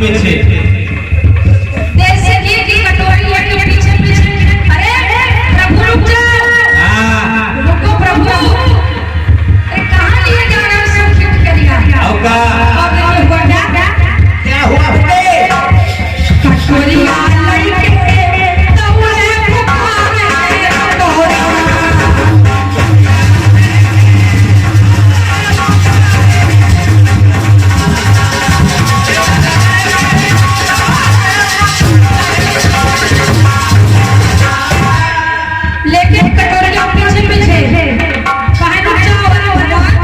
पीछे देसी घी की कटोरी है के पीछे पीछे। अरे प्रभु रुक जाओ। रुको प्रभु। अरे कहाँ लिए जा रहे हो सब क्यों करिया? आओ का अब ये गोंडा क्या हुआ बेटे? कटोरी आ लई के तौले पुकारे तोरा। लेकिन कटोरिया पीछे पीछे कहाँ रुक जाओ भगवान?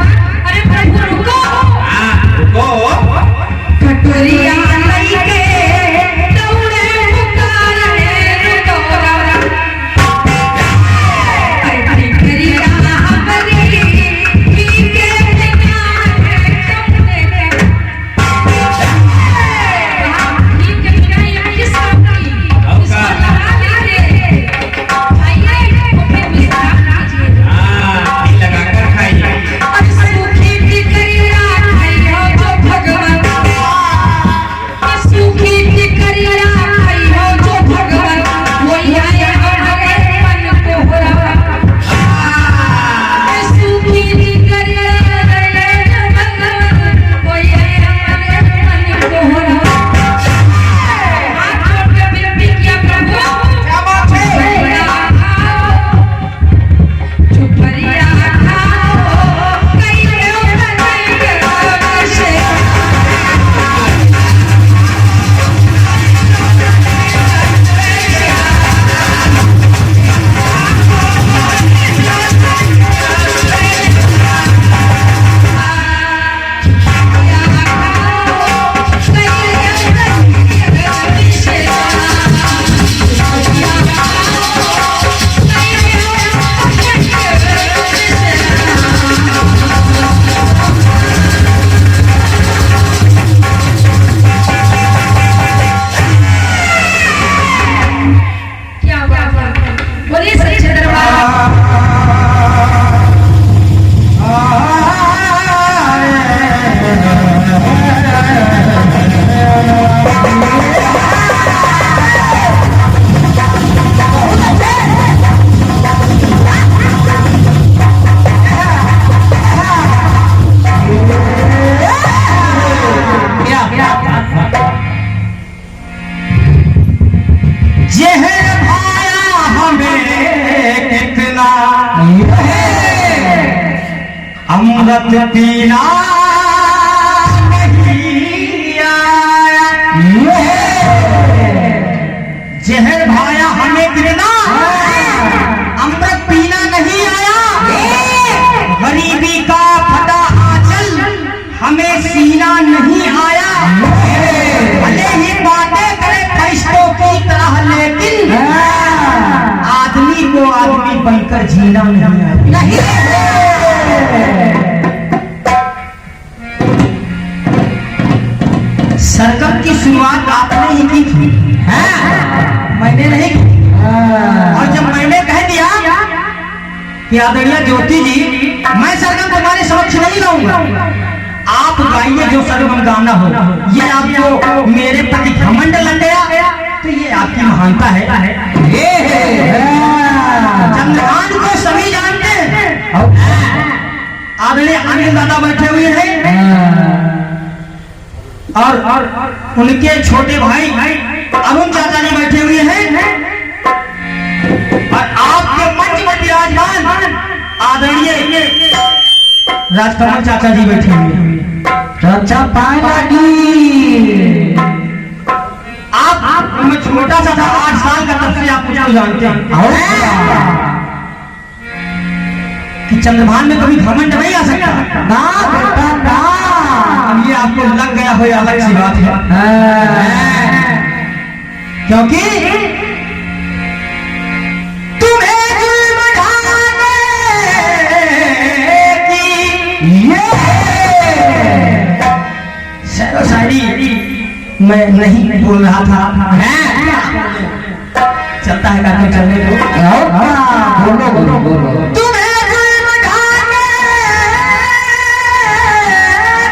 अरे प्रभु रुको। रुको कटोरिया लई के तौले पुकारे तोरा। अरे कटोरिया हमारी पी के पुकारे तौले। ठीक है बिना ये किस काम की? इसको लगा लीजिए। आइए मुझे विश्राम कीजिए। लगा कर खाइए। अब सूखी टिकरिया खाइयो जो भगवान। सूखी टिकरिया खाइयो जो भगवान। वही आए हमारे मन को होरा। सूखी टिकरिया खाइयो भगवान। वही आए हमारे मन को होरा। हाथ जोड़ के विनती किया प्रभु। क्या बात है? चुपरिया खाओ कइयो कइयो से। क्या बात है? बोलिए सच्चे दरबार। जहर भाया हमें कितना अमृत पीना नहीं आया। जहर भाया हमें कितना अमृत पीना नहीं आया। गरीबी का फटा आंचल हमें सीना नहीं आया। भले ही बातें करे फरिश्तों की तरह लेकिन आदमी को आदमी बनकर जीना नहीं आया। सरगम की शुरुआत आपने ही की थी, मैंने नहीं की। और जब मैंने कह दिया कि आदरणीय ज्योति जी मैं सरगम तुम्हारे समक्ष नहीं गाऊंगा, आप गाइए जो सरगम गाना हो। ये आपको मेरे प्रति घमंड लग गया तो ये आपकी महानता है। चंद्रकांत को सभी जानते हैं। आदरणीय अनिल दादा बैठे हुए हैं और उनके छोटे भाई अरुण चाचा जी बैठे हुए हैं और आपके मंच में विराजमान आदरणीय राजकमल चाचा जी बैठे हुए हैं। चाचा आप मैं छोटा सा था, 8 साल का, तब से आप मुझे जानते हैं कि चंद्रभान में कभी घमंड नहीं आ सकता। ना बेटा ना, अब ये आपको लग गया हो, अलग सी बात है। क्योंकि तुम्हें जुल्म ढाने की ये शेरो शायरी मैं नहीं बोल रहा था। चलता है काफी चलने को। बोलो तुम्हें जुल्म ढाने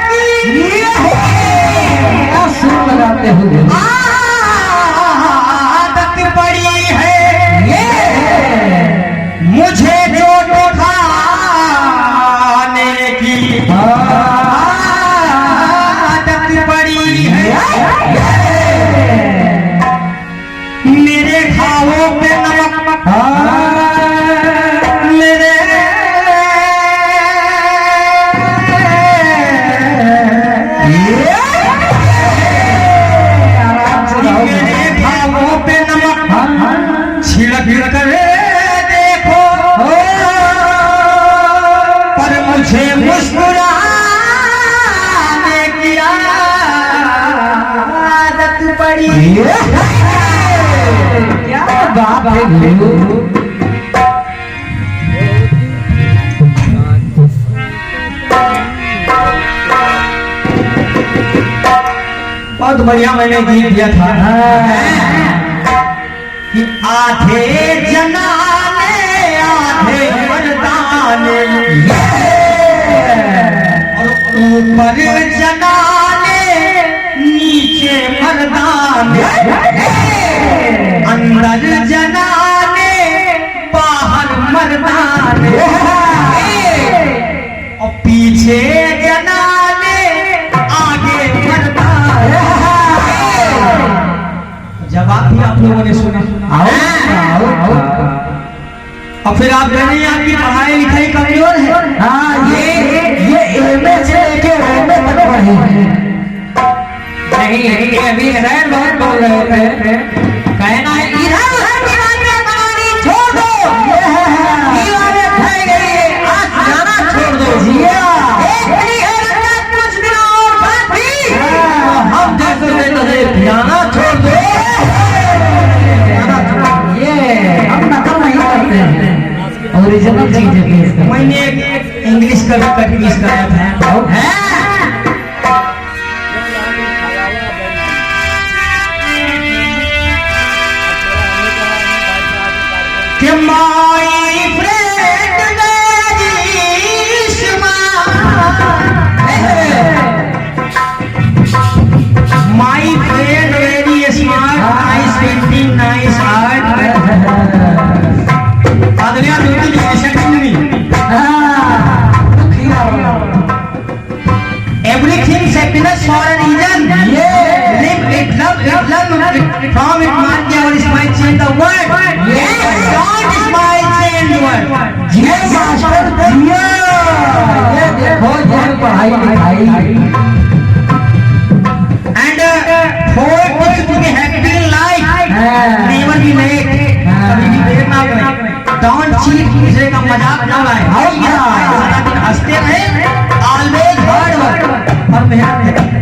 की ये सुर लगाते हो आदत पड़ी है मुझे चोट खाने की आदत पड़ी है मेरे घावों पे नमक मेरे घावों पे नमक छिड़क कर देखो पर मुझे मुस्कुराने की आदत पड़ी क्या बात है गुरु। बहुत बढ़िया मैंने गीत दिया था कि आधे जनाने आधे मर्दाने और ऊपर जनाने नीचे मर्दाने अंदर जनाने बाहर मर्दाने और पीछे जनाने आगे मर्दाने। जवाब भी आप लोगों ने सुना। और फिर आप कह रहे हैं आपकी पढ़ाई लिखाई कमजोर है। हाँ ये एमए से लेके एमए तक पढ़ी है। नहीं अभी सर बहुत बोल रहे थे कहना है इधर उधर दीवारें बनानी छोड़ दो दीवारें फैल गई है आज जाना छोड़ दो जिया एक भी है रखा कुछ दिन और बाकी हम जैसे जाना छोड़ दो ये हम नकल नहीं करते हैं ओरिजिनल चीज है मैंने इंग्लिश का भी प्रैक्टिस कराया था कि my friend my friend very smart nice painting nice art आदरणीय ज्योति जी secondary everything happiness for a reason live it love it learn it from it mark our smile change the world don't smile change the world ये master जिया ये देखो ये पढ़ाई लिखाई and for it to be happy in life never be late कभी भी देर ना करें don't cheat दूसरे का मजाक ना उड़ाएं सारा दिन हंसते रहें always hard work और मेहनत करें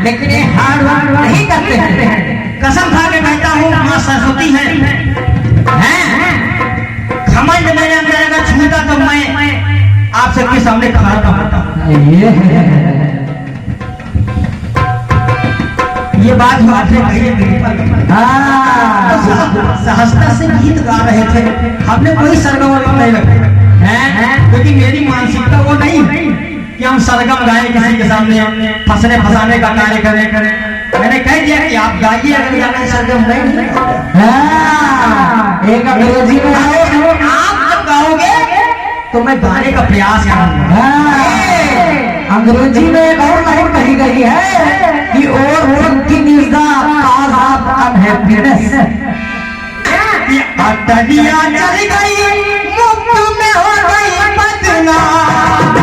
लेकिन ये हार्ड वर्क नहीं करते हैं कसम खा के कहता हूँ माँ सरस्वती है घमंड मैंने अंदर अगर छूटा तो मैं आप सबके सामने खड़ा होता हूँ ये बात आपने कही सहजता से गीत गा रहे थे हमने कोई सरगम नहीं रखा क्योंकि मेरी मानसिकता वो नहीं कि हम सरगम गाए किसी के सामने फंसने फंसाने का कार्य करें मैंने कह दिया कि आप गाइए अगर गाना सरगम नहीं एक अंग्रेजी में आप जब गाओगे तो मैं गाने का प्रयास करूंगा अंग्रेजी में एक और लाइन कही गई है कि और working is the cause of unhappiness अटलिया चल गई मुफ्त में हो गई बदनाम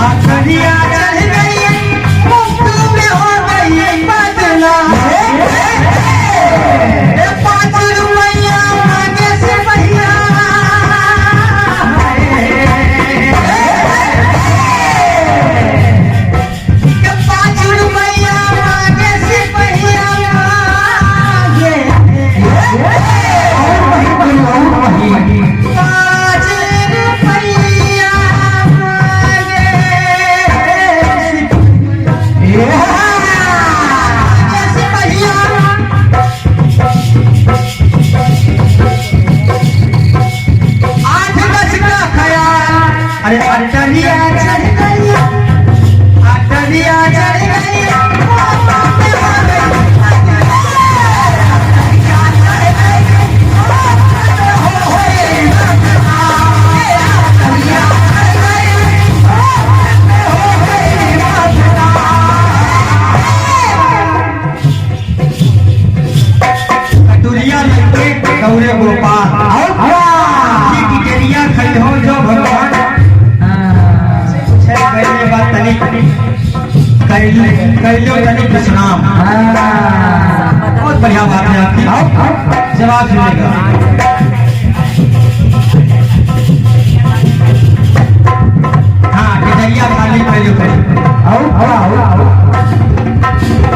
अटलिया चल गई मुफ्त में हो गई बदनाम 5 रुपया मांगे से भैया के 5 रुपया मांगे से भैया गोपाल की टिटरिया खड़ी हो जो भगवान पहले बात कैलो तनिक विश्राम। बहुत बढ़िया बात है आपकी, जवाब मिलेगा। हाँ टिटरिया खाली कैलो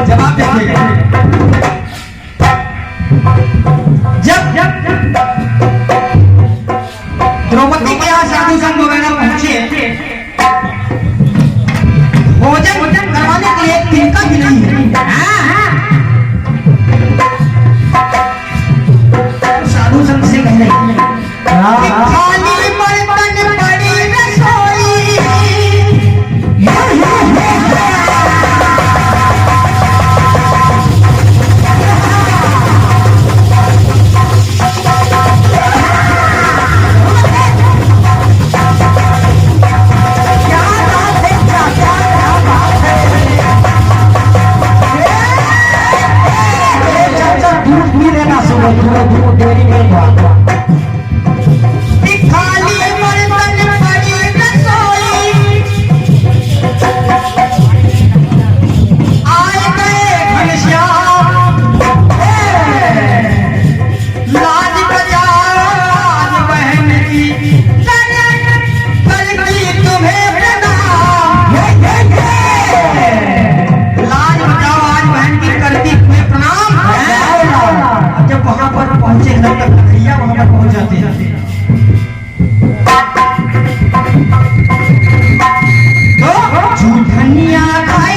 जवाब देखिएगा। जब द्रौपदी के यहाँ साधु संत वगैरह पहुंचे, भोजन करवाने के लिए एक तिनका भी नहीं है। साधु संत से कह रहे खाली बर्तन बड़ी रसोई। धनिया खाए